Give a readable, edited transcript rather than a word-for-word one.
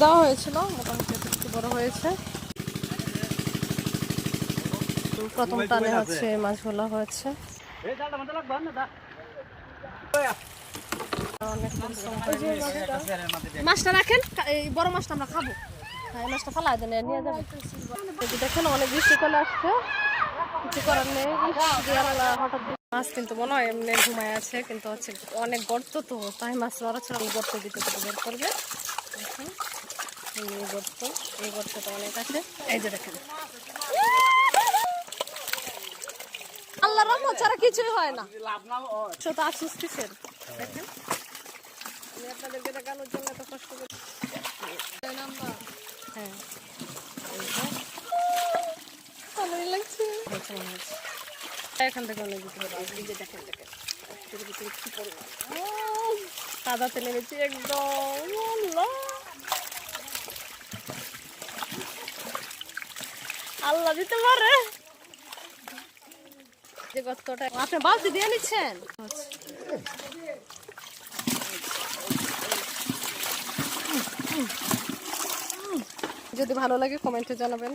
দেওয়া হয়েছিল, মোটামুটি একটু বড় হয়েছে। প্রথম টানে হচ্ছে মাছগুলো হয়েছে। মাছটা রাখেন, এই বড় মাছটা আমরা খাবো। হ্যাঁ, এই মাছটা ফালা দেন, নিয়ে যাবেন। দেখেন অনেক বৃষ্টি চলে আসছে, কিছু করার নেই। হঠাৎ মাছ কিন্তু মনে হয় এমনি ঘুমায় আছে, কিন্তু হচ্ছে অনেক গর্ত, তো তাই মাছ নড়াচড়া গর্ত দিতে বের করবে। দেখুন এই গর্ত, এই গর্তটা অনেক আছে। এই যে দেখেন, আল্লাহর রহমত ছাড়া কিছুই হয় না। শুধু আফসোস কিসের দেখেন, আমি আপনাদেরকে দেখানোর জন্য এত কষ্ট করি। হ্যাঁ, ভালোই লাগছে। এখান থেকে অনেক দিতে হবে। দেখেন দেখেন কাদাতে নেমেছি একদম। আল্লাহ দিতে পারে। যে গর্তটা আপনি বালতি দিয়ে নিচ্ছেন। যদি ভালো লাগে কমেন্টে জানাবেন।